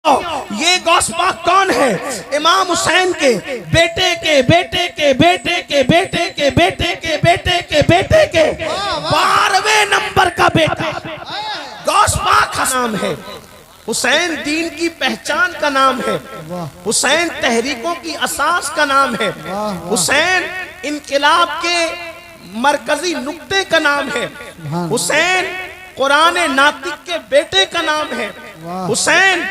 یہ غوث پاک کون ہے؟ امام حسین کے بیٹے کے بیٹے کے بیٹے کے بیٹے کے بیٹے کے بیٹے کے بیٹے کے 12ویں نمبر کا بیٹا غوث پاک کا نام ہے۔ حسین دین کی پہچان کا نام ہے، حسین تحریکوں کی اساس کا نام ہے، حسین انقلاب کے مرکزی نقطے کا نام ہے، حسین قرآن ناطق کے بیٹے کا نام ہے، حسین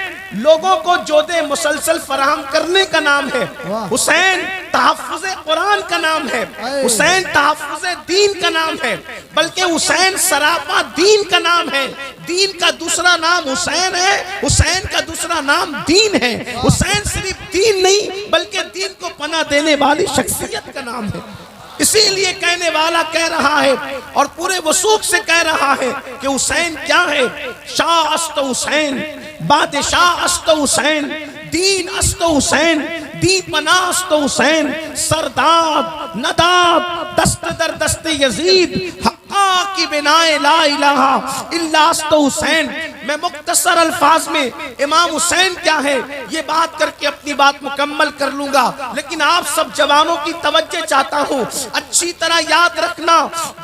لوگوں کو جود مسلسل فراہم کرنے کا نام ہے، حسین تحفظ قرآن کا نام ہے، حسین تحفظ دین کا نام ہے، بلکہ حسین سراپا دین کا نام ہے۔ دین کا دوسرا نام حسین ہے، حسین کا دوسرا نام دین ہے۔ حسین صرف دین نہیں بلکہ دین کو پناہ دینے والی شخصیت کا نام ہے۔ اسی لیے کہنے والا کہہ رہا ہے اور پورے وثوق سے کہہ رہا ہے کہ حسین کیا ہے؟ شاہ است حسین، بادشاہ است حسین، دین است حسین، دی پناہ است حسین، سرداد نداد دست در دست یزید، حقا کی بنائے لا الہ الا است حسین۔ میں مختصر الفاظ میں امام حسین کیا ہے یہ بات کر کے اپنی بات مکمل کر لوں گا، لیکن آپ سب جوانوں کی توجہ چاہتا ہوں۔ اچھی طرح یاد رکھنا،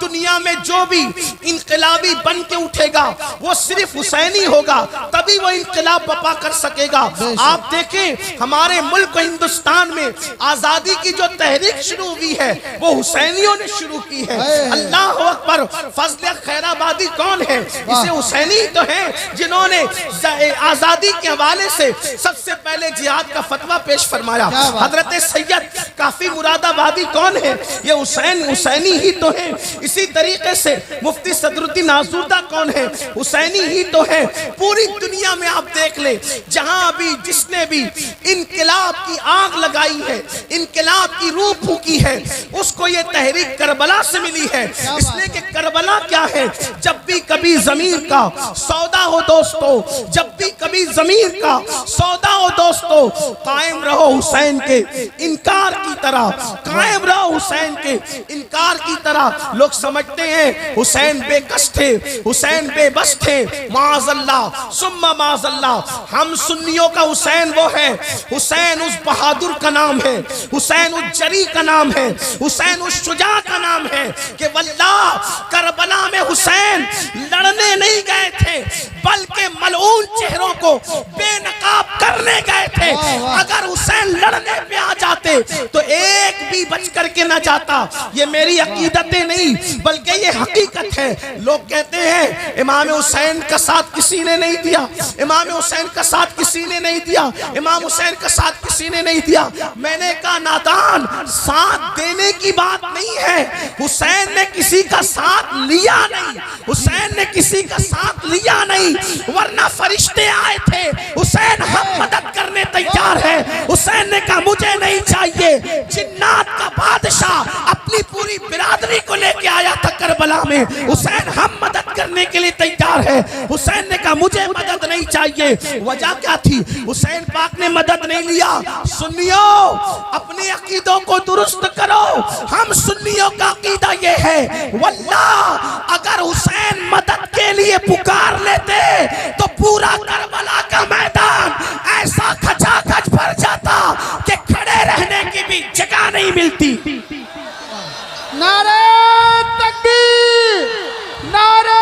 دنیا میں جو بھی انقلابی بن کے اٹھے گا وہ صرف حسینی ہوگا، تبھی وہ انقلاب بپا کر سکے گا۔ آپ دیکھیں ہمارے ملک ہندوستان میں آزادی کی جو تحریک شروع ہوئی ہے وہ حسینیوں نے شروع کی ہے۔ اللہ اکبر۔ فضل خیر آبادی کون ہے؟ اسے حسینی تو ہے جنہوں نے آزادی کے حوالے سے سب سے پہلے جہاد کا فتویٰ پیش فرمایا۔ حضرت سید کافی مراد آبادی کون ہے؟ یہ حسینی ہی تو ہے۔ اسی طریقے سے مفتی صدر الدین آزودہ کون ہے؟ حسینی ہی تو ہے۔ پوری دنیا میں آپ دیکھ لیں جہاں بھی جس نے بھی انقلاب کی آگ لگائی ہے، انقلاب کی روح پھونکی ہے، اس کو یہ تحریک کربلا سے ملی ہے۔ اس لیے کہ کربلا کیا ہے؟ جب بھی کبھی ضمیر کا سودا ہو دوستو، جب بھی کبھی ضمیر کا سودا ہو دوستو، قائم رہو حسین کے انکار کی طرح، قائم رہو حسین کے انکار کی طرح۔ لوگ سمجھتے ہیں حسین بے کس تھے، حسین بے بس تھے، معاذ اللہ ثم معاذ اللہ۔ ہم سنیوں کا حسین وہ ہے، حسین اس بہادر کا نام ہے، حسین اس جری کا نام ہے، حسین اس شجاع کا نام ہے کہ واللہ کربلا میں حسین لڑنے نہیں گئے تھے بلکہ ملعون چہروں کو بے نقاب کرنے گئے تھے۔ اگر حسین لڑنے پہ آ جاتے تو ایک بھی بچ کر کے نہ جاتا۔ یہ میری عقیدتیں نہیں بلکہ یہ حقیقت ہے۔ لوگ کہتے ہیں امام حسین کا ساتھ کسی نے نہیں دیا، امام حسین کا ساتھ کسی نے نہیں دیا، امام حسین کا ساتھ کسی نے نہیں دیا۔ میں نے کہا نادان، ساتھ دینے کی بات نہیں ہے، حسین نے کسی کا ساتھ لیا نہیں، حسین نے کسی کا ساتھ لیا نہیں، ورنہ فرشتے آئے تھے حسین ہم مدد کرنے تیار ہے۔ حسین نے کہا مجھے نہیں چاہیے۔ جنات کا بادشاہ اپنی پوری برادری کو لے کے آیا تھا کربلا میں، حسین ہم مدد کرنے کے لیے تیار ہے۔ حسین نے کہا مجھے مدد نہیں چاہیے۔ وجہ کیا تھی؟ حسین پاک نے مدد نہیں لیا۔ سنیوں اپنے عقیدوں کو درست کرو۔ ہم سنیوں کا عقیدہ یہ ہے واللہ اگر حسین مدد کے لیے پکار لیتے تو پورا کربلا کا میدان ایسا کھچا کھچ بھر جاتا کہ کھڑے رہنے کی بھی جگہ نہیں ملتی۔ نعرہ تکبیر، نعرہ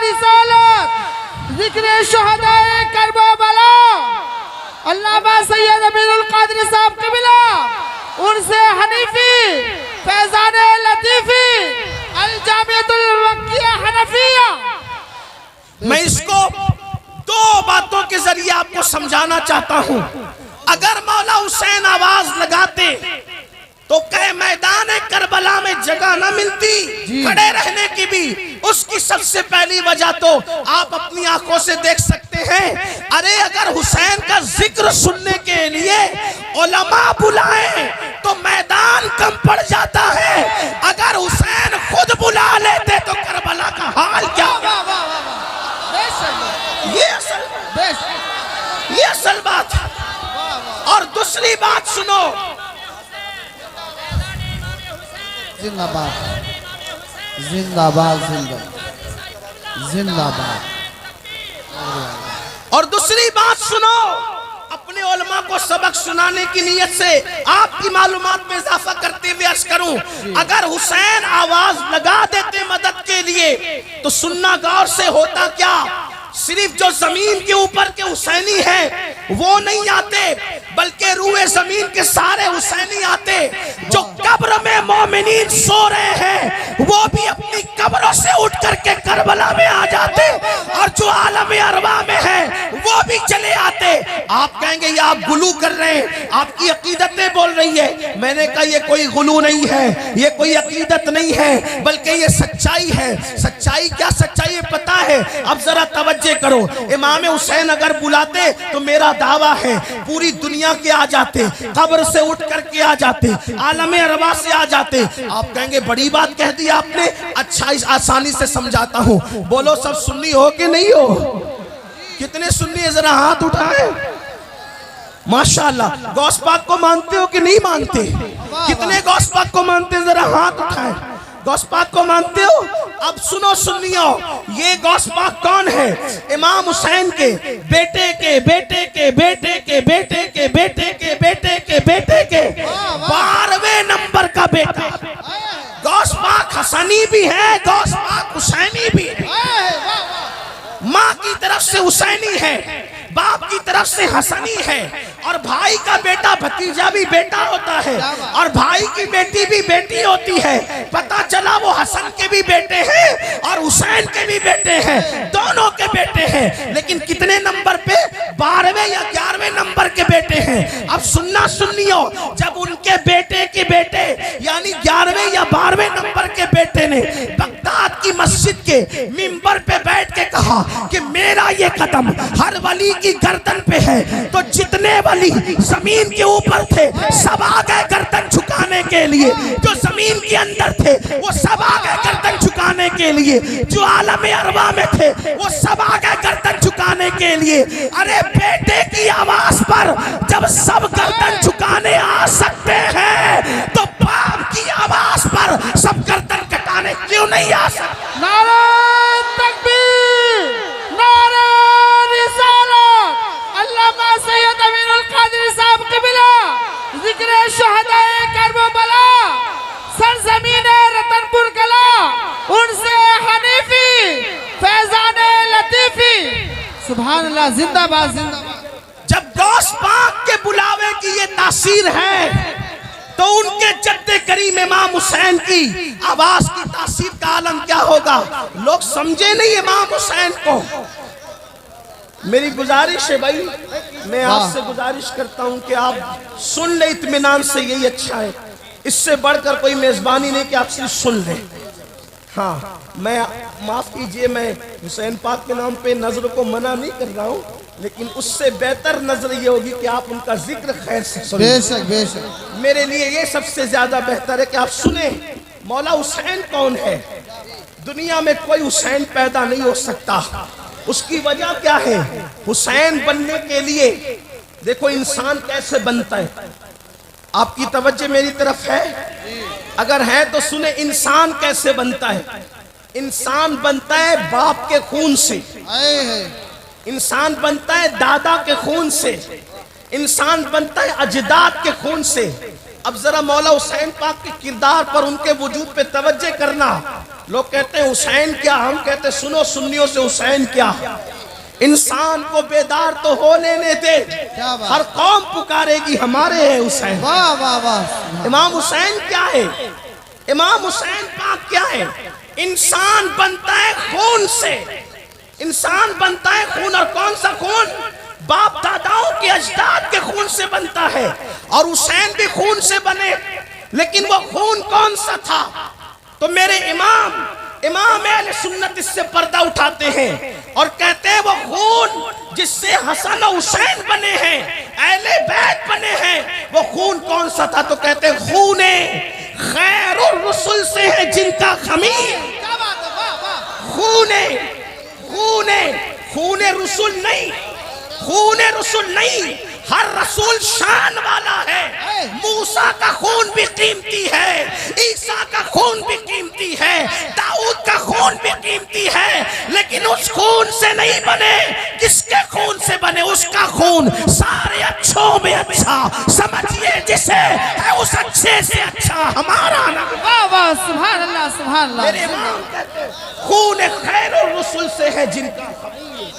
رسالت، ذکر شہداء کربلا، علامہ سید امین القادری صاحب قبلہ، ان سے حنیفی، فیضان لطیفی، الجامعۃ المکیہ حنفیہ۔ میں اس کو دو باتوں کے ذریعے آپ کو سمجھانا چاہتا ہوں۔ اگر مولا حسین آواز لگاتے تو کہ میدان کربلا میں جگہ نہ ملتی کھڑے رہنے کی بھی۔ اس کی سب سے پہلی وجہ تو آپ اپنی آنکھوں سے دیکھ سکتے ہیں، ارے اگر حسین کا ذکر سننے کے لیے علماء بلائیں تو میدان کم پڑ جاتا ہے، اگر حسین خود بلا لیتے تو کربلا کا حال کیا؟ یہ اصل بات ہے۔ اور دوسری بات سنو، زندہ باد، زندہ باد، زندہ باد۔ اور دوسری بات سنو، کو سبق سنانے کی نیت سے آپ کی معلومات میں اضافہ کرتے ہوئے عرض کروں، اگر حسین آواز لگا دیتے مدد کے لیے تو سننا غور سے ہوتا کیا؟ صرف جو زمین کے اوپر کے حسینی ہیں وہ نہیں آتے، بلکہ روئے زمین کے سارے حسینی آتے۔ جو قبر میں مومنین سو رہے ہیں وہ بھی اپنی قبروں سے اٹھ کر کے کربلا میں آ جاتے، اور جو عالم ارواح میں ہیں وہ بھی چلے آتے۔ آپ کہیں گے یہ آپ غلو کر رہے ہیں، آپ کی عقیدتیں بول رہی ہے۔ میں نے کہا یہ کوئی غلو نہیں ہے، یہ کوئی عقیدت نہیں ہے، بلکہ یہ سچائی ہے۔ سچائی کیا؟ سچائی پتہ ہے؟ اب ذرا توجہ کرو، امام حسین اگر بلاتے تو میرا دعویٰ ہے پوری دنیا کے آ جاتے، قبر سے اٹھ کر کے آ جاتے، عالم ارواح سے آ جاتے۔ آپ کہیں گے بڑی بات کہہ دی آپ نے، اچھا اس آسانی سے سمجھاتا ہوں۔ بولو سب سنی ہو کہ نہیں ہو؟ کتنے سنی ہے ذرا ہاتھ اٹھائیں۔ ماشاءاللہ، غوث پاک کو مانتے ہو کہ نہیں مانتے؟ کتنے غوث پاک کو مانتے ہیں ذرا ہاتھ اٹھائیں۔ غوث پاک کو مانتے ہو؟ اب سنو سنیو، یہ غوث پاک کون ہے؟ امام حسین کے بیٹے کے بیٹے کے بیٹے کے بیٹے کے بیٹے کے بیٹے کے بیٹے کے 12ویں نمبر کا بیٹا۔ غوث پاک حسنی بھی ہے، غوث پاک حسینی بھی ہے۔ ماں کی طرف سے حسینی ہے، باپ کی طرف سے حسنی ہے، اور بھائی کا بیٹا بھتیجا بھی بیٹا ہوتا ہے، اور بھائی کی بیٹی بھی بیٹی ہوتی ہے۔ پتہ چلا وہ حسن کے بھی بیٹے ہیں اور حسین کے بھی بیٹے ہیں، دونوں کے بیٹے ہیں، لیکن کتنے نمبر پہ؟ 12ویں یا 11ویں نمبر کے بیٹے ہیں۔ اب سننا سنیو، جب ان کے بیٹے کے بیٹے یعنی 11ویں یا 12ویں نمبر کے بیٹے نے بغداد کی مسجد کے منبر پہ بیٹھ کے کہا کہ میرا یہ قدم ہر ولی کی گردن پہ ہے، تو جتنے ولی زمین کے اوپر تھے سب آگے گردن جھکانے کے لیے، جو زمین کے اندر تھے وہ سب آگے گردن جھکانے کے لیے، جو عالم ارواح میں تھے وہ سب آگے گردن جھکانے کے لیے۔ ارے بیٹے کی آواز پر جب سب گردن جھکانے آ سکتے ہیں تو باپ کی آواز پر سب گردن کٹانے کیوں نہیں آ سکتے؟ نعرہ تکبیر، نعرہ رسالت، علامہ سید امین القادری صاحب قبلہ، ذکر شہدائے کربلا، سرزمین رتن پور کلا، ان سے حنیفی، فیضان لطیفی، سبحان اللہ، زندہ باد زندہ باد۔ جب غوث پاک کے بلاوے کی یہ تاثیر ہے تو ان کے جد کریم امام حسین کی آواز کی تاثیر کا عالم کیا ہوگا؟ لوگ سمجھے نہیں امام حسین کو۔ میری گزارش ہے بھائی، میں آپ سے گزارش کرتا ہوں کہ آپ سن لیں اطمینان سے، یہی اچھا ہے۔ اس سے بڑھ کر کوئی میزبانی نہیں کہ آپ صرف سن لیں۔ ہاں، میں معاف کیجئے، میں حسین پاک کے نام پہ نظر کو منع نہیں کر رہا ہوں، لیکن اس سے بہتر نظر یہ ہوگی کہ آپ ان کا ذکر خیر سے سنیں۔ بے شک بے شک، میرے لیے یہ سب سے زیادہ بہتر ہے کہ آپ سنیں مولا حسین کون ہے۔ دنیا میں کوئی حسین پیدا نہیں ہو سکتا۔ اس کی وجہ کیا ہے؟ حسین بننے کے لیے دیکھو انسان کیسے بنتا ہے۔ آپ کی توجہ میری طرف ہے؟ اگر ہے تو سنیں انسان کیسے بنتا ہے۔ انسان بنتا ہے باپ کے خون سے، انسان بنتا ہے دادا کے خون سے، انسان بنتا ہے اجداد کے خون سے۔ اب ذرا مولا حسین پاک کے کردار پر، ان کے وجود پہ توجہ کرنا۔ لوگ کہتے ہیں حسین کیا، ہم کہتے ہیں سنو سنیوں سے حسین کیا۔ انسان کو بیدار تو ہو لینے دے، ہر قوم پکارے گی ہمارے ہے حسین۔ واہ واہ واہ، امام حسین کیا ہے؟ امام حسین پاک کیا ہے؟ انسان بنتا ہے خون سے، انسان بنتا ہے خون، اور کون سا خون؟ باپ داداؤں کے اجداد کے خون سے بنتا ہے، اور حسین بھی خون سے بنے، لیکن وہ خون کون سا تھا؟ تو میرے امام اہل سنت اس سے پردہ اٹھاتے ہیں اور کہتے ہیں وہ خون جس سے حسن و حسین بنے ہیں، اہل بیت بنے ہیں، وہ خون کون سا تھا؟ تو کہتے ہیں خون خیر الرسل سے ہے جن کا خمیر۔ خون رسول نہیں، خون رسول نہیں، ہر رسول شان والا ہے۔ موسیٰ کا خون بھی قیمتی ہے، عیسیٰ کا خون بھی قیمتی ہے، داؤد کا خون بھی قیمتی ہے، لیکن اس خون سے نہیں بنے۔ کس کے خون سے بنے؟ اس کا خون سارے اچھوں ناموں میں اچھا، سمجھیے جسے ہے اس اچھے سے اچھا ہمارا نام۔ واہ واہ سبحان اللہ سبحان میرے اللہ۔ امام کہتے ہیں خون خیر الرسل سے ہے جن کا خمیر،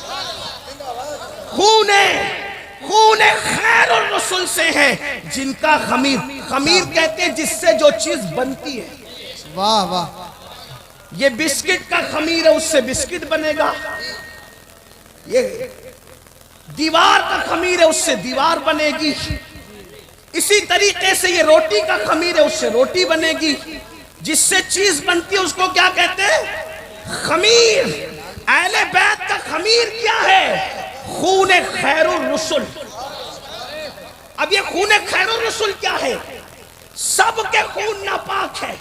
خون خیر الرسل سے ہے جن کا خمیر۔ خمیر کہتے ہیں جس سے جو چیز بنتی ہے۔ واہ واہ یہ بسکٹ کا خمیر ہے، اس سے بسکٹ بنے گا۔ یہ دیوار کا خمیر ہے، اس سے دیوار بنے گی۔ اسی طریقے سے یہ روٹی کا خمیر ہے، اس سے روٹی بنے گی۔ جس سے چیز بنتی ہے اس کو کیا کہتے ہیں؟ خمیر۔ اہل بیت کا خمیر کیا ہے؟ خون خیر الرسل۔ اب یہ خون خیر الرسل کیا ہے؟ سب کے خون ناپاک ہے،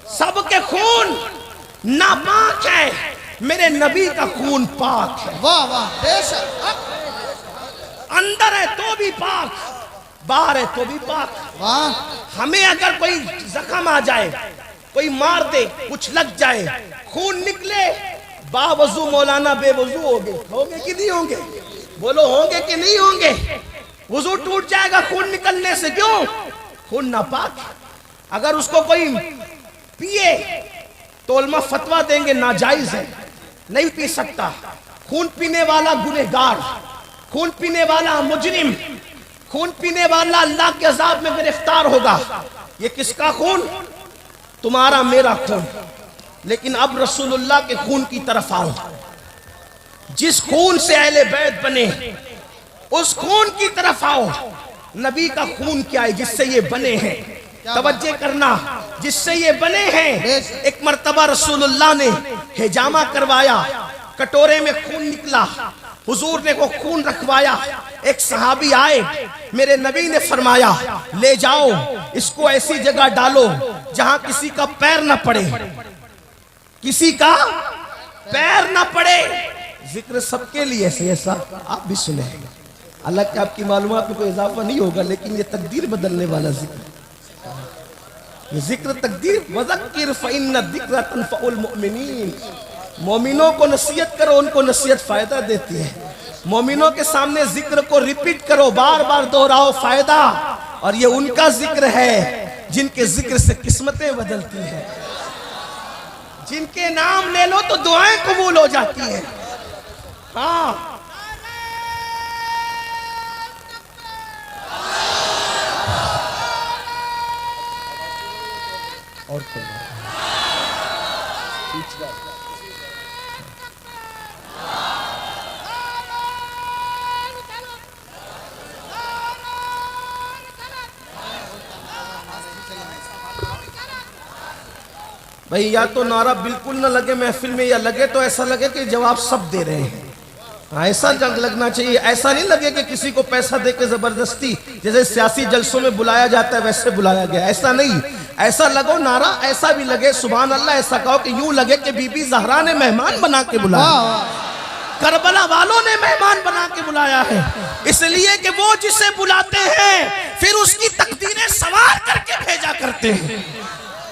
سب کے خون ناپاک ہے، میرے نبی کا خون پاک ہے۔ واہ واہ بے شک۔ اندر ہے تو بھی پاک، باہر ہے تو بھی پاک۔ واہ ہمیں اگر کوئی زخم آ جائے، کوئی مار دے، کچھ لگ جائے، خون نکلے، باوضو مولانا بے وضو ہوگے کہ نہیں ہوں گے؟ بولو ہوں گے کہ نہیں ہوں گے؟ وضو ٹوٹ جائے گا خون نکلنے سے، کیوں؟ خون ناپاک۔ اگر اس کو کوئی پیے تو علماء فتویٰ دیں گے ناجائز ہے، نہیں پی سکتا۔ خون پینے والا گنہگار، خون پینے والا مجرم، خون پینے والا اللہ کے عذاب میں گرفتار ہوگا۔ یہ کس کا خون؟ تمہارا میرا خون۔ لیکن اب رسول اللہ کے خون کی طرف آؤ۔ جس خون سے اہل بیت بنے اس خون کی طرف آؤ۔ نبی کا خون کیا ہے جس سے یہ بنے ہیں؟ توجہ کرنا، جس سے یہ بنے ہیں۔ ایک مرتبہ رسول اللہ نے حجامہ کروایا، کٹورے میں خون نکلا، حضور نے وہ خون رکھوایا۔ ایک صحابی آئے، میرے نبی نے فرمایا لے جاؤ اس کو ایسی جگہ ڈالو جہاں کسی کا پیر نہ پڑے، کسی کا پیر نہ پڑے۔ ذکر سب کے لیے ایسا آپ بھی سنیں، حالانکہ آپ کی معلومات میں کوئی اضافہ نہیں ہوگا، لیکن یہ تقدیر بدلنے والا ذکر، یہ ذکر تقدیر۔ وَذَكِّرْ فَإِنَّ الذِّكْرَ تَنفَعُ الْمُؤْمِنِينَ۔ مومنوں کو نصیحت کرو، ان کو نصیحت فائدہ دیتی ہے۔ مومنوں کے سامنے ذکر کو ریپیٹ کرو، بار بار دہراؤ، فائدہ۔ اور یہ ان کا ذکر ہے جن کے ذکر سے قسمتیں بدلتی ہیں، جن کے نام لے لو تو دعائیں قبول ہو جاتی ہیں۔ ہاں اور بھئی یا تو نعرہ بالکل نہ لگے محفل میں، یا لگے تو ایسا لگے کہ جواب سب دے رہے ہیں۔ ایسا جنگ لگنا چاہیے، ایسا نہیں لگے کہ کسی کو پیسہ دے کے زبردستی جیسے سیاسی جلسوں میں بلایا جاتا ہے ویسے بلایا گیا، ایسا نہیں۔ ایسا لگو نعرہ ایسا بھی لگے سبحان اللہ، ایسا کہو کہ یوں لگے کہ بی بی زہرا نے مہمان بنا کے بلایا، کربلا والوں نے مہمان بنا کے بلایا ہے، اس لیے کہ وہ جسے بلاتے ہیں پھر اس کی تقدیریں سوار کر کے بھیجا کرتے ہیں۔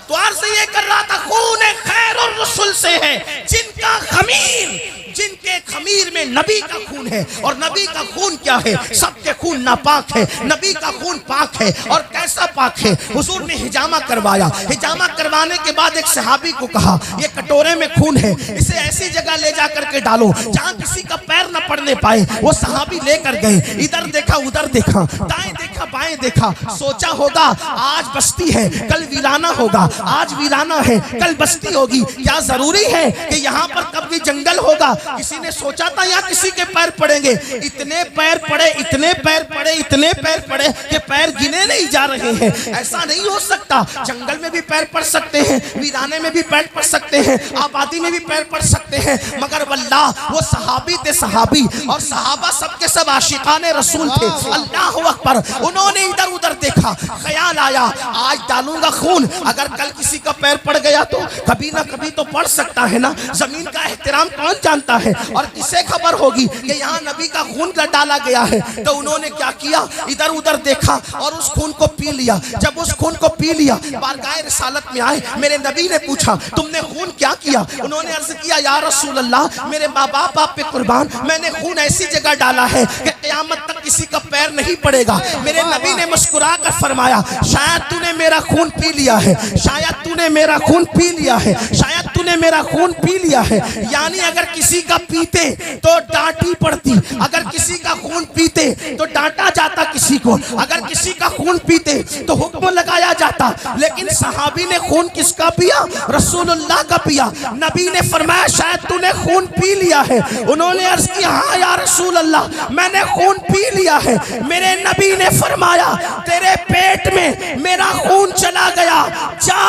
تو عرض یہ کر رہا تھا خون خیر الرسل سے ہے جن کا خمیر، جن کے خمیر میں نبی کا خون ہے۔ اور نبی کا خون کیا ہے؟ سب کے خون ناپاک ہے، نبی کا خون پاک ہے۔ اور کیسا پاک ہے؟ حضور نے حجامہ کروایا، حجامہ کروانے کے بعد ایک صحابی کو کہا یہ کٹورے میں خون ہے، اسے ایسی جگہ لے جا کر کے ڈالو جہاں کسی کا پیر نہ پڑنے پائے۔ وہ صحابی لے کر گئے، ادھر دیکھا ادھر دیکھا، دائیں دیکھا بائیں دیکھا، سوچا ہوگا آج بستی ہے کل ویرانہ ہوگا، آج ویرانہ ہے کل بستی ہوگی، کیا ضروری ہے کہ یہاں پر کب بھی جنگل ہوگا؟ کسی نے سوچا تھا یا کسی کے پیر پڑیں گے؟ اتنے پیر پڑے، اتنے پیر پڑے، اتنے پیر پڑے کہ پیر گنے نہیں جا رہے ہیں۔ ایسا نہیں ہو سکتا، جنگل میں بھی پیر پڑ سکتے ہیں، ویرانے میں بھی پیر پڑ سکتے ہیں، آبادی میں بھی پیر پڑ سکتے ہیں، مگر واللہ وہ صحابی تھے، صحابی، اور صحابہ سب کے سب عاشقان رسول تھے۔ اللہ اکبر، ان انہوں نے ادھر ادھر دیکھا، خیال آیا آج ڈالوں گا خون، اگر کل کسی کا پیر پڑ گیا تو کبھی نہ کبھی تو پڑ سکتا ہے نا، زمین کا احترام کون جانتا ہے، اور کسے خبر ہوگی کہ یہاں نبی کا خون ڈالا گیا ہے۔ تو انہوں نے کیا کیا، ادھر ادھر دیکھا اور اس خون کو پی لیا۔ جب اس خون کو پی لیا، بارگاہ رسالت میں آئے، میرے نبی نے پوچھا تم نے خون کیا کیا؟ انہوں نے عرض کیا یا رسول اللہ میرے ماں باپ آپ پہ قربان، میں نے خون ایسی جگہ ڈالا ہے کہ قیامت تک کسی کا پیر نہیں پڑے گا۔ میرے نبی نے مسکرا کر فرمایا شاید تو نے میرا خون پی لیا ہے، شاید تو نے میرا خون پی لیا ہے، شاید تو نے میرا خون پی لیا ہے۔ یعنی اگر کسی کا پیتے تو ڈانٹی پڑتی، اگر کسی کا خون پیتے تو ڈانٹا جاتا کسی کو، اگر کسی کا خون پیتے تو حکم لگایا جاتا، لیکن صحابی نے خون کس کا پیا؟ رسول اللہ کا پیا۔ نبی نے فرمایا شاید تو نے خون پی لیا ہے۔ انہوں نے عرض کیا ہاں یا رسول اللہ میں نے خون پی لیا ہے۔ میرے نبی نے فرمایا تیرے پیٹ میں میرا خون چلا گیا، جا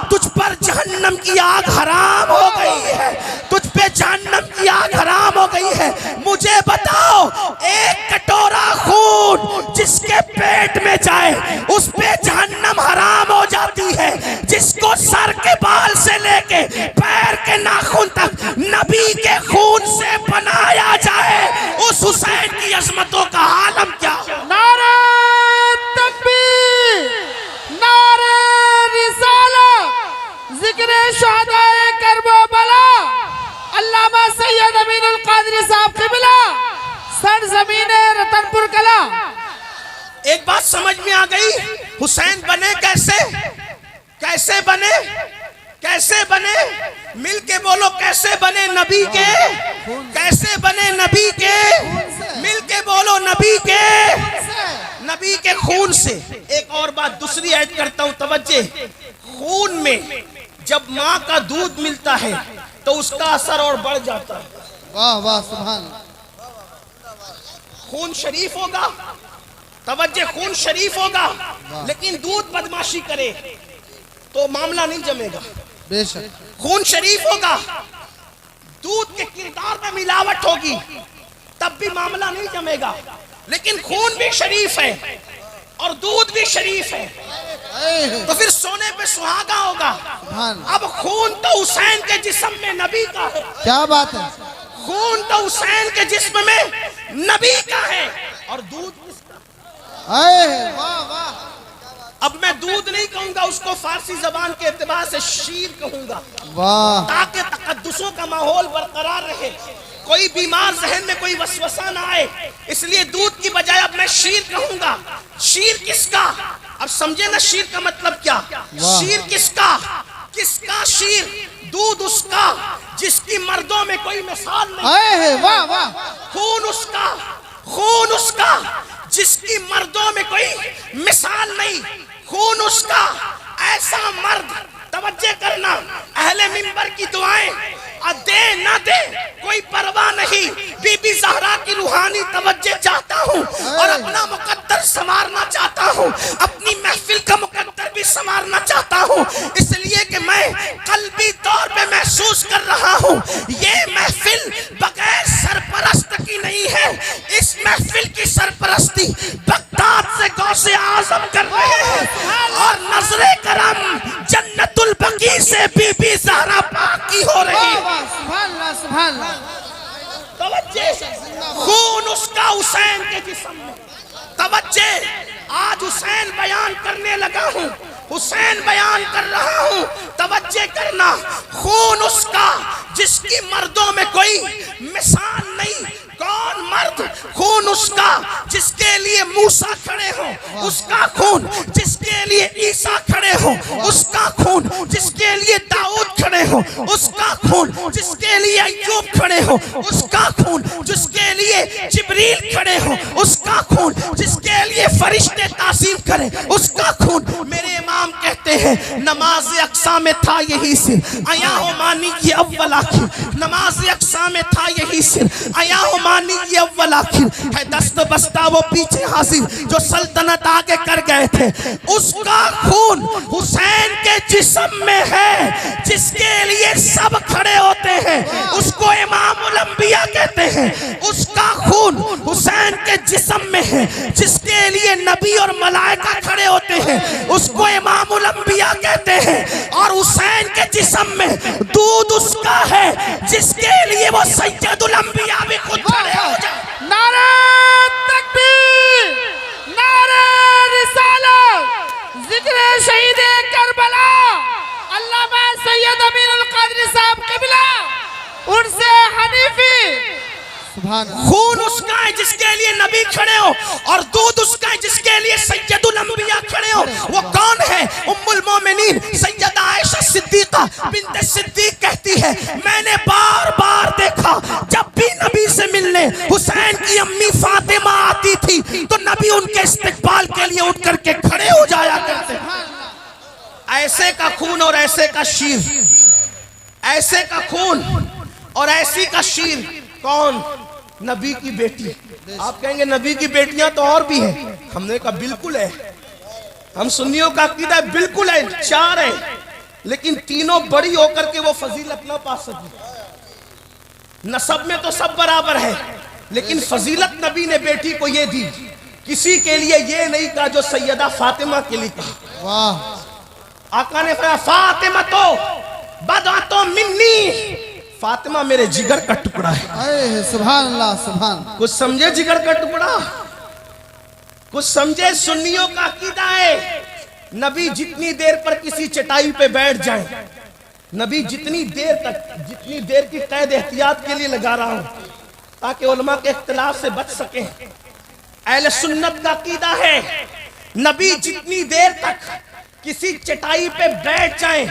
تجھ پر جہنم کی آگ حرام ہو گئی ہے، تجھ پہ جہنم کی آگ حرام ہو گئی ہے۔ مجھے بتاؤ ایک کٹورا خون جس کے پیٹ میں جائے اس پہ جہنم حرام ہو جاتی ہے، جس کو سر کے بال سے لے کے پیر کے ناخن تک نبی کے خون سے بنایا جائے، اس حسین کی عظمتوں کا عالم کیا ہو؟ نعرہ تکبیر، نعرہ رسالت، ذکر شہداء کربلا، علامہ سید امین القادری صاحب قبلہ، سرزمین رتن پور کلا۔ ایک بات سمجھ میں آ گئی، حسین بنے کیسے؟ کیسے بنے؟ کیسے بنے؟ مل کے بولو کیسے بنے نبی کے؟ کیسے بنے نبی کے؟ مل کے بولو نبی کے؟ نبی کے خون سے۔ ایک اور بات دوسری ایڈ کرتا ہوں، توجہ، خون میں جب ماں کا دودھ ملتا ہے تو اس کا اثر اور بڑھ جاتا ہے۔ واہ واہ سبحان اللہ۔ خون شریف ہوگا، توجہ، خون شریف ہوگا، لیکن دودھ بدماشی کرے تو معاملہ نہیں جمے گا۔ بے شک خون شریف ہوگا، دودھ کے کردار میں ملاوٹ ہوگی تب بھی معاملہ نہیں جمے گا، لیکن خون بھی شریف ہے اور دودھ بھی شریف ہے تو پھر سونے پہ سہاگا ہوگا۔ اب خون تو حسین کے جسم میں نبی کا ہے، کیا بات ہے، خون تو حسین کے جسم میں نبی کا ہے، اور دودھ کس کا؟ واہ واہ۔ اب میں دودھ نہیں کہوں گا، اس کو فارسی زبان کے اعتبار سے شیر کہوں گا، واہ تاکہ تقدسوں کا ماحول برقرار رہے، کوئی بیمار ذہن میں کوئی وسوسہ نہ آئے، اس لیے دودھ کی بجائے اب میں شیر کہوں گا۔ شیر کس کا؟ اب سمجھے نا شیر کا مطلب کیا؟ شیر کس کا؟ کس کا شیر؟ دودھ اس کا جس کی مردوں میں کوئی مثال نہیں، واہ واہ۔ خون اس کا، خون اس کا جس کی مردوں میں کوئی مثال نہیں، خون اس کا ایسا مرد، توجہ کرنا، اہل منبر کی دعائیں دے نہ دے کوئی پرواہ نہیں، بی بی زہرا کی روحانی توجہ چاہتا ہوں اور اپنا مقدر سنوارنا چاہتا ہوں، اپنی محفل کا مقدر بھی سنوارنا چاہتا ہوں، اس لیے کہ میں قلبی طور پہ محسوس کر رہا ہوں یہ محفل بغیر سرپرست کی نہیں ہے، اس محفل کی سرپرستی بغداد سے غوث اعظم کر رہے ہیں، اور نظر کرم جنت البقیع سے بی بی زہرا پاک کی ہو رہی ہے۔ سبحان اللہ سبحان اللہ۔ توجہ، خون اس کا حسین کے جسم میں، توجہ، آج حسین بیان کرنے لگا ہوں، حسین بیان کر رہا ہوں، توجہ کرنا، خون اس کا جس کی مردوں میں کوئی مثال نہیں۔ کون مرد؟ خون اس کا جس کے لیے موسیٰ کھڑے ہوں، اس کا خون جس کے لیے عیسیٰ کھڑے ہوں، اس کا خون جس کے لیے داؤد کھڑے ہوں، اس کا خون جس کے لیے ایوب کھڑے ہوں، اس کا خون جس کے لیے جبریل کھڑے ہوں، اس کا خون جس کے لیے فرشتے تعظیم کریں، اس کا خون۔ میرے امام کہتے ہیں نماز اقصیٰ میں تھا یہی سر، آیا ہو مانی کی اول آخر، نماز اقصیٰ میں تھا یہی سر، آیا ہو مانی یہ اول آخر ہے، دست بستہ وہ پیچھے حاضر جو سلطنت آگے کر گئے تھے، اس کا خون حسین کے جسم میں ہے جس کے لیے سب کھڑے ہوتے ہیں، اس کو امام الانبیاء کہتے ہیں، اس کا خون حسین کے جسم میں ہے، جس کے لیے نبی اور ملائکہ کھڑے ہوتے ہیں، اس کو امام الانبیاء کہتے ہیں۔ اور حسین کے جسم میں دودھ اس کا ہے جس کے لیے وہ سید الانبیاء بھی خود کھڑے ہو جائے۔ نعرہ تکبیر، نعرہ رسالت، ذکر شہید کربلا علامہ سید امین القادری صاحب قبلہ، ان سے حنیفی، سبحان اللہ، خون اس کا ہے جس کے لیے نبی کھڑے ہو، اور دودھ اس کا ہے جس کے لیے سید الانبیاء کھڑے ہو۔ وہ کون ہے؟ ام المومنین سیدہ عائشہ صدیقہ بنت صدیق کہتی ہے، میں نے بار بار دیکھا جب بھی نبی سے ملنے حسین کی امی فاطمہ آتی تھی تو نبی ان کے استقبال کے لیے اٹھ کر کے کھڑے ہو جایا کرتے۔ ایسے کا خون اور ایسے کا شیر، ایسے کا خون اور ایسی کا شیر، کون؟ نبی کی بیٹی۔ آپ کہیں گے نبی کی بیٹیاں تو اور بھی ہیں، ہم نے کہا بالکل ہے، ہم سنیوں کا عقیدہ ہے بالکل ہے، 4 ہیں، لیکن تینوں بڑی ہو کر کے وہ فضیلت نہ پا سکی۔ نسب میں تو سب برابر ہے، لیکن فضیلت نبی نے بیٹی کو یہ دی، کسی کے لیے یہ نہیں کہا جو سیدہ فاطمہ کے لیے کہا۔ واہ، آقا نے فرمایا فاطمہ تو بدعۃ منی، فاطمہ میرے جگر کا ٹکڑا ہے۔ اے سبحان اللہ، سبحان، کچھ سمجھے جگر کا ٹکڑا؟ کچھ سمجھے؟ سنیوں کا عقیدہ ہے نبی جتنی دیر پر کسی چٹائی پہ بیٹھ جائیں، نبی جتنی دیر تک، جتنی دیر کی قید احتیاط کے لیے لگا رہا ہوں تاکہ علماء کے اختلاف سے بچ سکیں، اہل سنت کا عقیدہ ہے نبی جتنی دیر تک کسی چٹائی پہ بیٹھ جائیں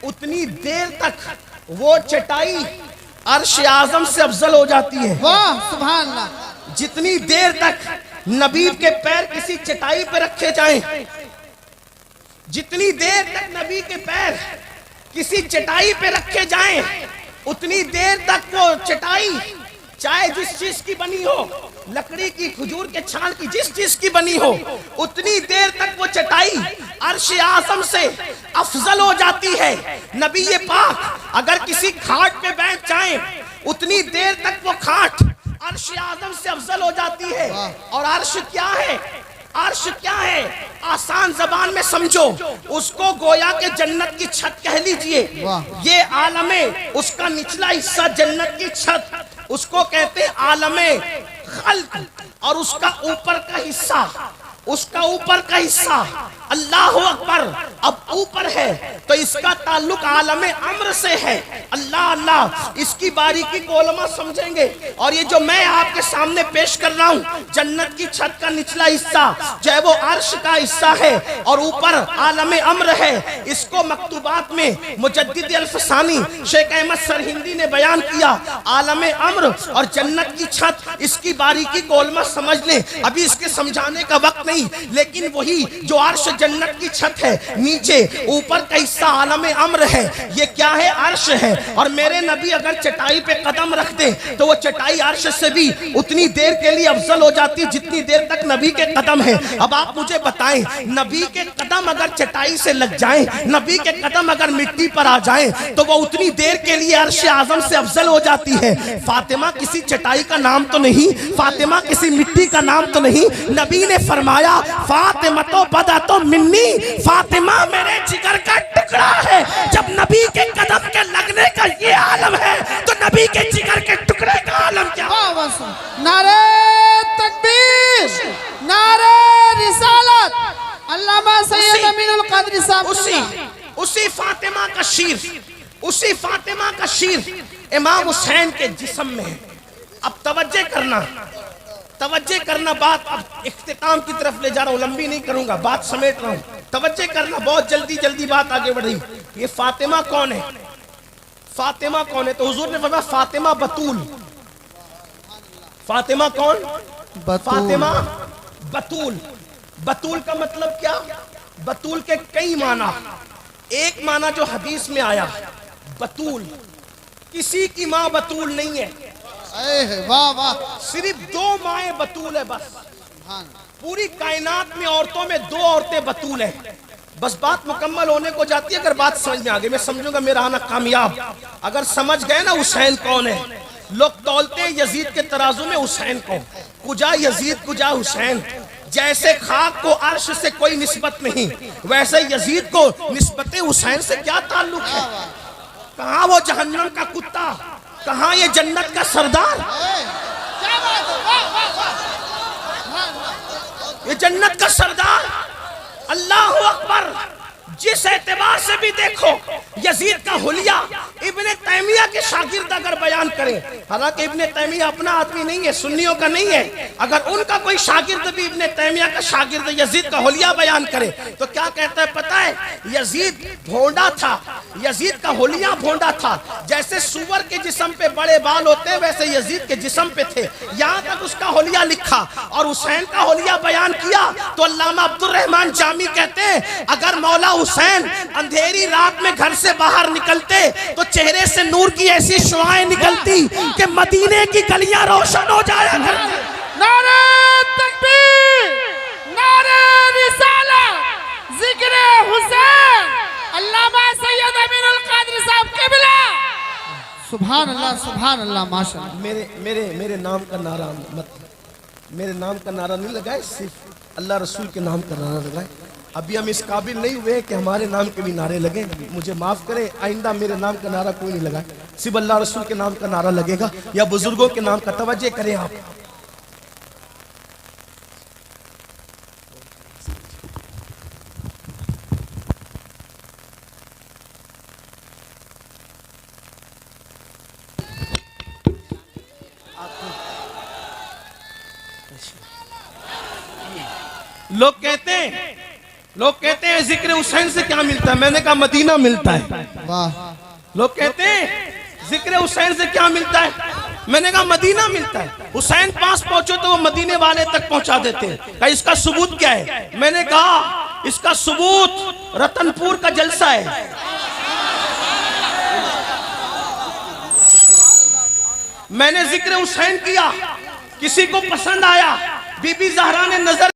اتنی دیر تک وہ چٹائی عرش اعظم سے افضل ہو جاتی ہے۔ واہ، سبحان اللہ، جتنی دیر تک نبی کے پیر کسی چٹائی پہ رکھے جائیں، جتنی دیر تک نبی کے پیر کسی چٹائی پہ رکھے جائیں اتنی دیر تک وہ چٹائی چاہے جس چیز کی بنی ہو، لکڑی کی، کھجور کے چھال کی، جس چیز کی بنی ہو، اتنی دیر تک وہ چٹائی عرش اعظم سے افضل ہو جاتی ہے۔ نبی پاک اگر کسی کھاٹ پہ بیٹھ جائیں اتنی دیر تک وہ کھاٹ عرش اعظم سے افضل ہو جاتی ہے۔ اور عرش کیا ہے؟ عرش کیا ہے؟ آسان زبان میں سمجھو، اس کو گویا کہ جنت کی چھت کہہ لیجئے۔ یہ عالم ہے، اس کا نچلا حصہ جنت کی چھت، اس کو کہتے ہیں عالم خلق، اور اس کا اوپر کا حصہ، اس کا اوپر کا حصہ اللہ اکبر اب اوپر ہے تو اس کا تعلق عالم امر سے ہے۔ اللہ اللہ، اس کی باریکی کو علماء سمجھیں گے۔ اور یہ جو میں آپ کے سامنے پیش کر رہا ہوں، جنت کی چھت کا نچلا حصہ جو ہے وہ عرش کا حصہ ہے اور اوپر عالم امر ہے۔ اس کو مکتوبات میں مجدد الفسانی شیخ احمد سرہندی نے بیان کیا، عالم امر اور جنت کی چھت، اس کی باریکی کو علماء سمجھ لیں، ابھی اس کے سمجھانے کا وقت نہیں، لیکن وہی جو عرش جنت کی چھت ہے، نیچے اوپر کا حصہ عالم امر ہے، یہ کیا ہے؟ عرش ہے۔ اور میرے نبی اگر چٹائی پہ قدم رکھ دیں تو وہ چٹائی عرش سے بھی اتنی دیر کے لیے افضل ہو جاتی جتنی دیر تک نبی کے قدم ہے۔ اب آپ مجھے بتائیں، نبی کے قدم اگر چٹائی سے لگ جائیں، نبی کے قدم اگر مٹی پر آ جائیں تو وہ اتنی دیر کے لیے عرش اعظم سے افضل ہو جاتی ہے۔ فاطمہ کسی چٹائی کا نام تو نہیں، فاطمہ کسی مٹی کا نام تو نہیں۔ نبی نے فرمایا فاطمہ تو بدعۃ منی، فاطمہ میرے جگر کا ٹکڑا ہے۔ جب نبی کے قدم کے لگنے کا یہ عالم ہے تو نبی کے جگر کے ٹکڑے کا عالم کیا؟ نعرہ تکبیر، نعرہ رسالت، علامہ سید امین القادری صاحب، اسی فاطمہ کا شیر، اسی فاطمہ کا شیر امام حسین کے جسم میں ہے۔ اب توجہ کرنا، توجہ کرنا، بات اب اختتام کی طرف لے جا رہا ہوں، لمبی نہیں کروں گا، بات سمیٹ رہا ہوں، توجہ کرنا، بہت جلدی جلدی بات آگے بڑھ رہی۔ یہ فاطمہ کون ہے؟ فاطمہ کون ہے؟ تو حضور نے فرمایا فاطمہ بطول۔ فاطمہ کون؟ فاطمہ بطول۔ بطول کا مطلب کیا؟ بطول کے کئی معنی، ایک معنی جو حدیث میں آیا، بطول کسی کی ماں بطول نہیں ہے، واہ واہ، صرف 2 مائیں بطول ہے بس، پوری کائنات میں عورتوں میں 2 عورتیں بطول ہیں، بس بات مکمل ہونے کو جاتی ہے۔ اگر بات سمجھ میں آگے میں سمجھوں گا میرا آنا کامیاب، اگر سمجھ گئے نا حسین کون ہے، لوگ تولتے یزید کے ترازو میں حسین کو، کجا یزید کجا حسین، جیسے خاک کو عرش سے کوئی نسبت نہیں ویسے یزید کو نسبت حسین سے کیا تعلق ہے؟ کہاں وہ جہنم کا کتا، کہاں یہ جنت کا سردار؟ یہ جنت کا سردار، اللہ اکبر۔ جس اعتبار سے بھی دیکھو یزید کا حلیہ ابن تیمیہ کے شاگرد اگر بیان کریں، حالانکہ ابن تیمیہ اپنا آدمی نہیں ہے، سنیوں کا نہیں ہے، اگر ان کا کوئی شاگرد بھی ابن تیمیہ کا شاگرد یزید کا حلیہ بیان کرے تو کیا کہتا ہے پتہ ہے؟ یزید بھونڈا تھا، یزید کا حلیہ بھونڈا تھا، جیسے سور کے جسم پہ بڑے بال ہوتے ہیں ویسے یزید کے جسم پہ تھے، یہاں تک اس کا حلیہ لکھا۔ اور حسین کا حلیہ بیان کیا تو علامہ عبد الرحمن جامی کہتے ہیں اگر مولا حسین اندھیری رات میں گھر سے باہر نکلتے تو چہرے سے نور کی ایسی شعائیں نکلتی کہ مدینے کی گلیاں روشن ہو جایا کرتی۔ نعرہ تکبیر، نعرہ رسالت، ذکر حسین، علامہ سید امین القادری صاحب قبلہ۔ سبحان اللہ، سبحان اللہ، ماشاءاللہ۔ میرے نام کا نعرہ مت، میرے نام کا نعرہ نہیں لگائے، صرف اللہ رسول کے نام کا نعرہ لگائے۔ ابھی ہم اس قابل نہیں ہوئے کہ ہمارے نام کے بھی نعرے لگیں، مجھے معاف کرے، آئندہ میرے نام کا نعرہ کوئی نہیں لگائے، صرف اللہ رسول کے نام کا نعرہ لگے گا یا بزرگوں کے نام کا۔ توجہ کریں آپ، لوگ کہتے ہیں ذکر حسین سے کیا ملتا ہے؟ میں نے کہا مدینہ ملتا ہے۔ لوگ کہتے ہیں ذکر حسین سے کیا ملتا ہے؟ میں نے کہا مدینہ ملتا ہے۔ حسین پاس پہنچو تو وہ مدینے والے تک پہنچا دیتے ہیں۔ کہا اس کا ثبوت کیا ہے؟ میں نے کہا اس کا ثبوت رتن پور کا جلسہ ہے۔ میں نے ذکر حسین کیا، کسی کو پسند آیا، بی بی زہرا نے نظر